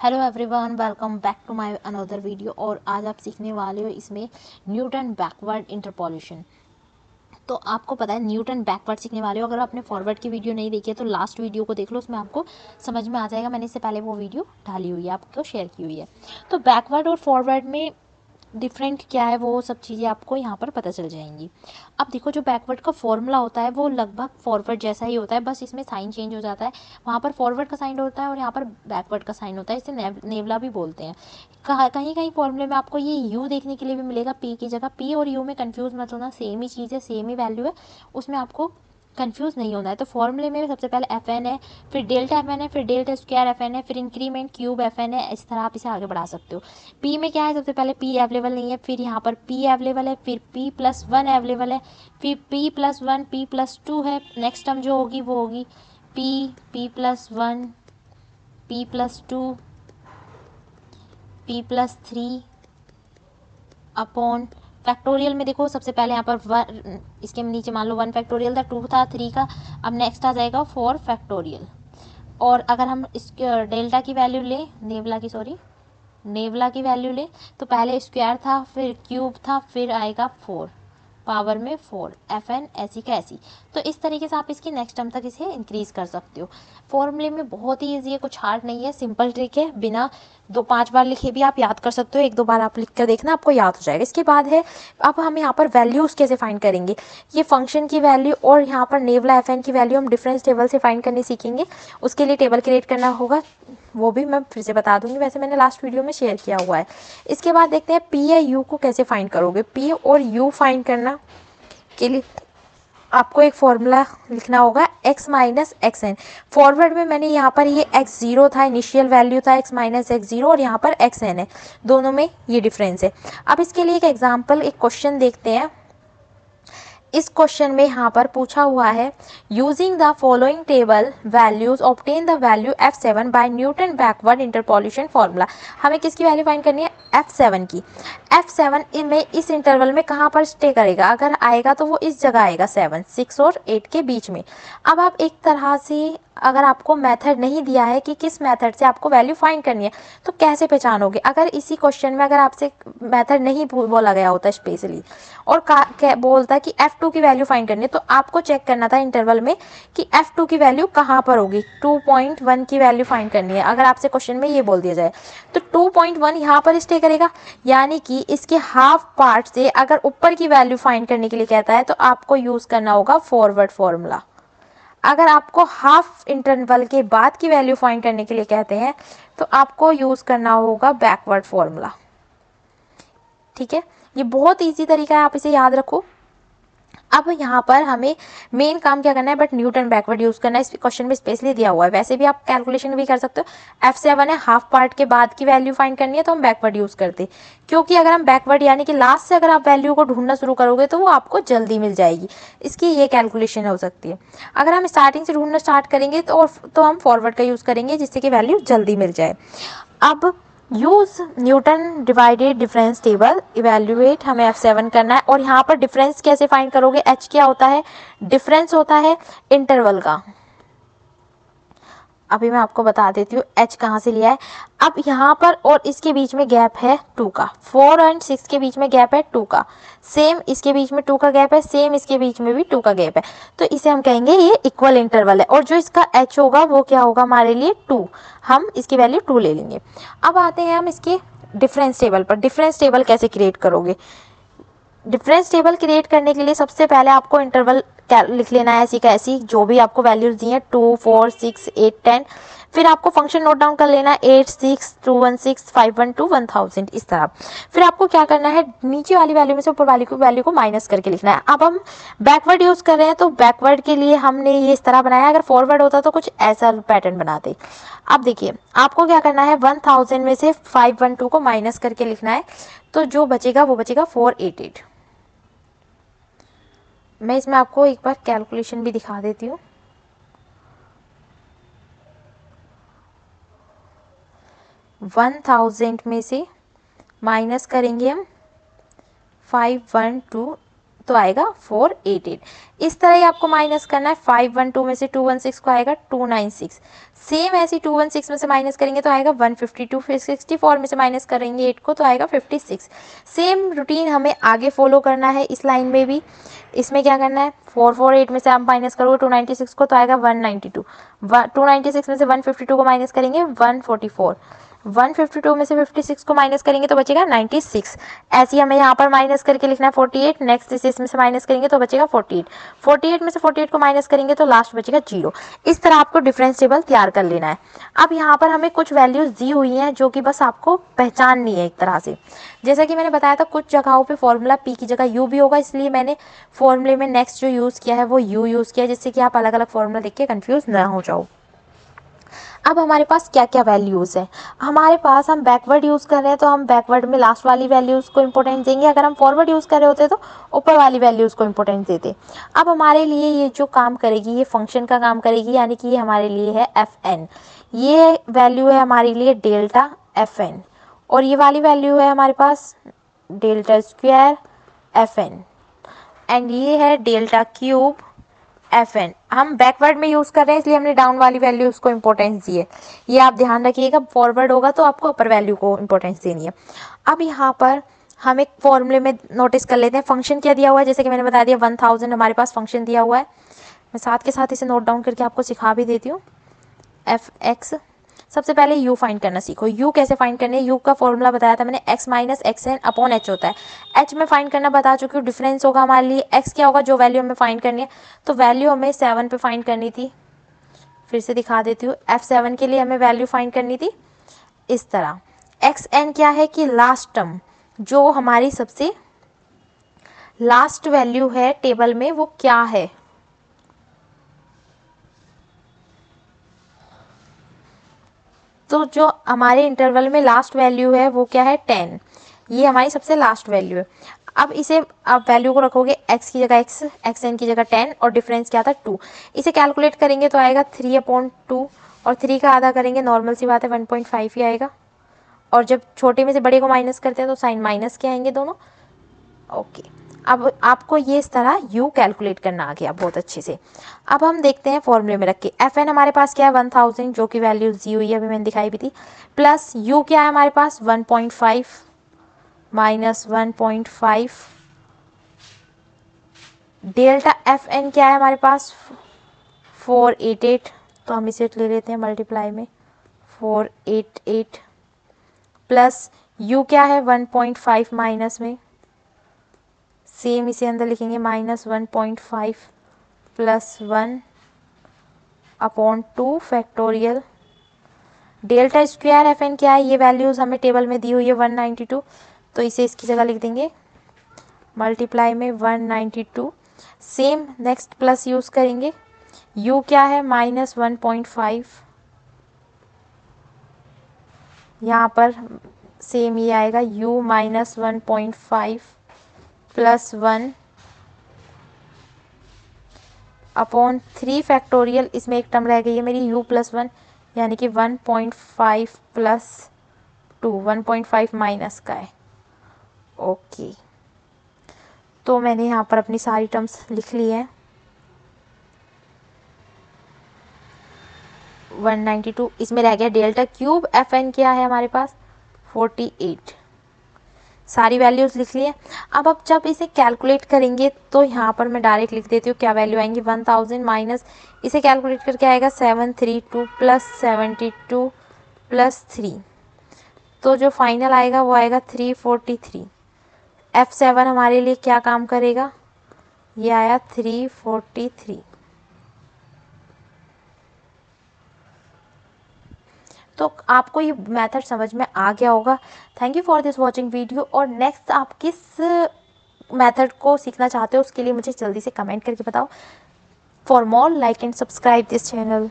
Hello everyone, welcome back to my another video. और आज आप सीखने वाले हो इसमें न्यूटन बैकवर्ड इंटरपोलेशन। तो आपको पता है न्यूटन बैकवर्ड सीखने वाले हो। अगर आपने फॉरवर्ड की वीडियो नहीं देखी है तो लास्ट वीडियो को देख लो, उसमें आपको समझ में आ जाएगा। मैंने इससे पहले वो वीडियो डाली हुई है, आपको शेयर की हुई है। तो बैकवर्ड और फॉरवर्ड में डिफरेंट क्या है, वो सब चीज़ें आपको यहाँ पर पता चल जाएंगी। अब देखो, जो बैकवर्ड का फॉर्मूला होता है वो लगभग फॉरवर्ड जैसा ही होता है, बस इसमें साइन चेंज हो जाता है। वहाँ पर फॉरवर्ड का साइन होता है और यहाँ पर बैकवर्ड का साइन होता है। इसे नेवला भी बोलते हैं। कहीं कहीं फॉर्मूले में आपको ये यू देखने के लिए भी मिलेगा, पी की जगह। पी और यू में कंफ्यूज मत होना, सेम ही चीज़ है, सेम ही वैल्यू है, उसमें आपको कंफ्यूज नहीं होना है। तो फॉर्मूले में सबसे पहले एफ एन है, फिर डेल्टा एफ एन है, फिर डेल्टा स्क्वायर एफ एन है, फिर इंक्रीमेंट क्यूब एफ एन है। इस तरह आप इसे आगे बढ़ा सकते हो। पी में क्या है, सबसे पहले पी अवेलेबल नहीं है, फिर यहाँ पर पी अवेलेबल है, फिर पी प्लस वन अवेलेबल है, फिर P plus one, P plus two है। नेक्स्ट टर्म जो होगी वो होगी P plus one, P plus two, P plus three upon factorial में। देखो सबसे पहले यहाँ पर वन, इसके नीचे मान लो वन फैक्टोरियल था, टू था, थ्री का। अब नेक्स्ट आ जाएगा फोर फैक्टोरियल। और अगर हम इस डेल्टा की वैल्यू लें, नेवला की वैल्यू लें, तो पहले स्क्वायर था, फिर क्यूब था, फिर आएगा फोर, पावर में फोर, एफ एन ऐसी का ऐसी। तो इस तरीके से आप इसकी नेक्स्ट टर्म तक इसे इंक्रीज कर सकते हो। फॉर्मूले में बहुत ही ईजी है, कुछ हार्ड नहीं है, सिंपल ट्रिक है। बिना दो पांच बार लिखे भी आप याद कर सकते हो। एक दो बार आप लिख कर देखना, आपको याद हो जाएगा। इसके बाद है, अब हम यहाँ पर वैल्यूज कैसे फाइंड करेंगे। ये फंक्शन की वैल्यू और यहाँ पर नेवला एफ एन की वैल्यू हम डिफरेंस टेबल से फाइंड करने सीखेंगे। उसके लिए टेबल क्रिएट करना होगा, वो भी मैं फिर से बता दूंगी, वैसे मैंने लास्ट वीडियो में शेयर किया हुआ है। इसके बाद देखते हैं पी या यू को कैसे फाइंड करोगे। पी और यू फाइंड करना के लिए आपको एक फॉर्मूला लिखना होगा, x minus x n. Forward में मैंने यहाँ पर ये x जीरो था, इनिशियल वैल्यू था x माइनस एक्स जीरो, और यहाँ पर एक्स एन है, दोनों में ये डिफरेंस है। अब इसके लिए एक एग्जाम्पल, एक क्वेश्चन देखते हैं। इस क्वेश्चन में यहाँ पर पूछा हुआ है, using the following table values obtain the value f7 by Newton backward interpolation formula. हमें किसकी वैल्यू फाइंड करनी है, f7 की। f7 में इस इंटरवल में कहाँ पर स्टे करेगा, अगर आएगा तो वो इस जगह आएगा, 7, 6 और 8 के बीच में। अब आप एक तरह से, अगर आपको मेथड नहीं दिया है कि किस मेथड से आपको वैल्यू फाइंड करनी है, तो कैसे पहचानोगे। अगर इसी क्वेश्चन में अगर आपसे मेथड नहीं बोला गया होता स्पेशली, और बोलता कि f2 की वैल्यू फाइंड करनी है, तो आपको चेक करना था इंटरवल में कि f2 की वैल्यू कहाँ पर होगी। 2.1 की वैल्यू फाइंड करनी है, अगर आपसे क्वेश्चन में ये बोल दिया जाए तो 2.1 यहाँ पर स्टे करेगा। यानी कि इसके हाफ पार्ट से अगर ऊपर की वैल्यू फाइंड करने के लिए कहता है तो आपको यूज करना होगा फॉरवर्ड फॉर्मूला। अगर आपको हाफ इंटरवल के बाद की वैल्यू फाइंड करने के लिए कहते हैं तो आपको यूज करना होगा बैकवर्ड फॉर्मूला। ठीक है, ये बहुत इजी तरीका है, आप इसे याद रखो। अब यहाँ पर हमें मेन काम क्या करना है, बट न्यूटन बैकवर्ड यूज करना है। इस क्वेश्चन में स्पेशली दिया हुआ है, वैसे भी आप कैलकुलेशन भी कर सकते हो। f7 है, हाफ पार्ट के बाद की वैल्यू फाइंड करनी है तो हम बैकवर्ड यूज करते हैं, क्योंकि अगर हम बैकवर्ड यानी कि लास्ट से अगर आप वैल्यू को ढूंढना शुरू करोगे तो वो आपको जल्दी मिल जाएगी। इसकी ये कैलकुलेशन हो सकती है। अगर हम स्टार्टिंग से ढूंढना स्टार्ट करेंगे तो हम फॉरवर्ड का यूज करेंगे, जिससे कि वैल्यू जल्दी मिल जाए। अब use Newton divided difference table, evaluate हमें f7 करना है। और यहाँ पर डिफरेंस कैसे फाइंड करोगे, h क्या होता है, डिफरेंस होता है इंटरवल का। अभी मैं आपको बता देती हूँ h कहाँ से लिया है। अब यहाँ पर और इसके बीच में गैप है 2 का, 4 और 6 के बीच में गैप है 2 का, सेम इसके बीच में 2 का गैप है, सेम इसके बीच में भी 2 का गैप है। तो इसे हम कहेंगे ये इक्वल इंटरवल है, और जो इसका h होगा वो क्या होगा हमारे लिए 2, हम इसकी वैल्यू 2 ले लेंगे। अब आते हैं हम इसके डिफरेंस टेबल पर। डिफरेंस टेबल कैसे क्रिएट करोगे। डिफरेंस टेबल क्रिएट करने के लिए सबसे पहले आपको इंटरवल लिख लेना है, ऐसी का ऐसी, जो भी आपको वैल्यूज दी हैं, 2, 4, 6, 8, 10। फिर आपको फंक्शन नोट डाउन कर लेना है, 8, 6, 2, 1, 6, 5, 1, 2, 1000, इस तरह। फिर आपको क्या करना है, नीचे वाली वैल्यू में से ऊपर वाली वैल्यू को माइनस करके लिखना है। अब हम बैकवर्ड यूज कर रहे हैं, तो बैकवर्ड के लिए हमने ये इस तरह बनाया, अगर फॉरवर्ड होता तो कुछ ऐसा पैटर्न बनाते। अब देखिए, आपको क्या करना है, 1000 में से 512 को माइनस करके लिखना है, तो जो बचेगा वो बचेगा 488। मैं इसमें आपको एक बार कैलकुलेशन भी दिखा देती हूँ। 1000 में से माइनस करेंगे हम 512, तो आएगा 488। इस तरह ही आपको माइनस करना है। 512 में से 216 को आएगा 296। सेम ऐसे 216 में से माइनस करेंगे तो आएगा 152। फिर 64 में से माइनस करेंगे 8 को तो आएगा 56। सेम रूटीन हमें आगे फॉलो करना है इस लाइन में भी। इसमें क्या करना है, 448 में से आप माइनस करोगे 296 को तो आएगा 192। 296 में से 152 को माइनस करेंगे 144। 152 में से 56 को माइनस करेंगे तो बचेगा 96। ऐसे ही हमें यहाँ पर माइनस करके लिखना है 48। नेक्स्ट इसे इसमें से माइनस करेंगे तो बचेगा 48। 48 में से 48 को माइनस करेंगे तो लास्ट बचेगा 0। इस तरह आपको डिफरेंस टेबल तैयार कर लेना है। अब यहाँ पर हमें कुछ वैल्यूज दी हुई हैं जो कि बस आपको पहचाननी है एक तरह से। जैसा कि मैंने बताया था कुछ जगहों पे फॉर्मूला p की जगह u भी होगा, इसलिए मैंने फॉर्मूले में नेक्स्ट जो यूज़ किया है वो u यूज़ किया है, जिससे कि आप अलग अलग फॉर्मूला देख के कन्फ्यूज ना हो जाओ। अब हमारे पास क्या क्या वैल्यूज़ है, हमारे पास हम बैकवर्ड यूज़ कर रहे हैं तो हम बैकवर्ड में लास्ट वाली वैल्यूज़ को इंपॉर्टेंस देंगे। अगर हम फॉरवर्ड यूज़ कर रहे होते तो ऊपर वाली वैल्यूज़ को इंपॉर्टेंस देते। अब हमारे लिए ये जो काम करेगी ये फंक्शन का काम करेगी, यानी कि ये हमारे लिए है fn। ये वैल्यू है हमारे लिए डेल्टा fn और ये वाली वैल्यू है हमारे पास डेल्टा स्क्वायर fn एंड ये है डेल्टा क्यूब fn। हम बैकवर्ड में यूज कर रहे हैं इसलिए हमने डाउन वाली वैल्यू उसको इंपॉर्टेंस दी है। ये आप ध्यान रखिएगा, फॉरवर्ड होगा तो आपको अपर वैल्यू को इंपॉर्टेंस देनी है। अब यहाँ पर हम एक फॉर्मूले में नोटिस कर लेते हैं फंक्शन क्या दिया हुआ है। जैसे कि मैंने बता दिया 1000 हमारे पास फंक्शन दिया हुआ है। मैं साथ के साथ इसे नोट डाउन करके आपको सिखा भी देती हूँ। एफ एक्स, सबसे पहले u फाइंड करना सीखो। u कैसे फाइंड करने है, u का फॉर्मूला बताया था मैंने, x minus x n upon h होता है। h में फाइंड करना बता चुकी हूँ, डिफरेंस होगा हमारे लिए। x क्या होगा, जो वैल्यू हमें फाइंड करनी है, तो वैल्यू हमें 7 पे फाइंड करनी थी। फिर से दिखा देती हूँ, f7 के लिए हमें वैल्यू फाइंड करनी थी इस तरह। xn क्या है कि लास्ट टर्म, जो हमारी सबसे लास्ट वैल्यू है टेबल में वो क्या है, तो जो हमारे इंटरवल में लास्ट वैल्यू है वो क्या है 10। ये हमारी सबसे लास्ट वैल्यू है। अब इसे आप वैल्यू को रखोगे x की जगह x, xn की जगह 10 और डिफरेंस क्या था 2। इसे कैलकुलेट करेंगे तो आएगा 3/2 और 3 का आधा करेंगे, नॉर्मल सी बात है 1.5 ही आएगा। और जब छोटे में से बड़े को माइनस करते हैं तो साइन माइनस के आएंगे दोनों। ओके, अब आपको ये इस तरह u कैलकुलेट करना आ गया बहुत अच्छे से। अब हम देखते हैं फॉर्मूले में रख के fn हमारे पास क्या है 1000, जो कि वैल्यू दी हुई है अभी मैंने दिखाई भी थी, प्लस u क्या है हमारे पास 1.5 माइनस 1.5, डेल्टा fn क्या है हमारे पास 488, तो हम इसे ले लेते हैं मल्टीप्लाई में 488, प्लस u क्या है 1.5 माइनस में, सेम इसे अंदर लिखेंगे -1.5 प्लस 1/2 फैक्टोरियल। डेल्टा स्क्वायर एफएन क्या है, ये वैल्यूज हमें टेबल में दी हुई है 192, तो इसे इसकी जगह लिख देंगे मल्टीप्लाई में 192। सेम नेक्स्ट प्लस यूज करेंगे, u क्या है -1.5, यहाँ पर सेम ये आएगा u -1.5 प्लस 1/3 फैक्टोरियल। इसमें एक टर्म रह गई है मेरी u प्लस 1, यानी कि 1.5 प्लस 2, 1.5 माइनस का है। ओके, तो मैंने यहाँ पर अपनी सारी टर्म्स लिख ली है। 192, इसमें रह गया डेल्टा क्यूब fn क्या है हमारे पास 48, सारी वैल्यूज लिख लिए। अब जब इसे कैलकुलेट करेंगे तो यहाँ पर मैं डायरेक्ट लिख देती हूँ क्या वैल्यू आएंगी 1000 माइनस इसे कैलकुलेट करके आएगा 732 प्लस 72 प्लस 3, तो जो फाइनल आएगा वो आएगा 343। f7 हमारे लिए क्या काम करेगा, ये आया 343। तो आपको ये मेथड समझ में आ गया होगा। Thank you for this watching video. और नेक्स्ट आप किस मेथड को सीखना चाहते हो उसके लिए मुझे जल्दी से कमेंट करके बताओ। For more like and subscribe this channel.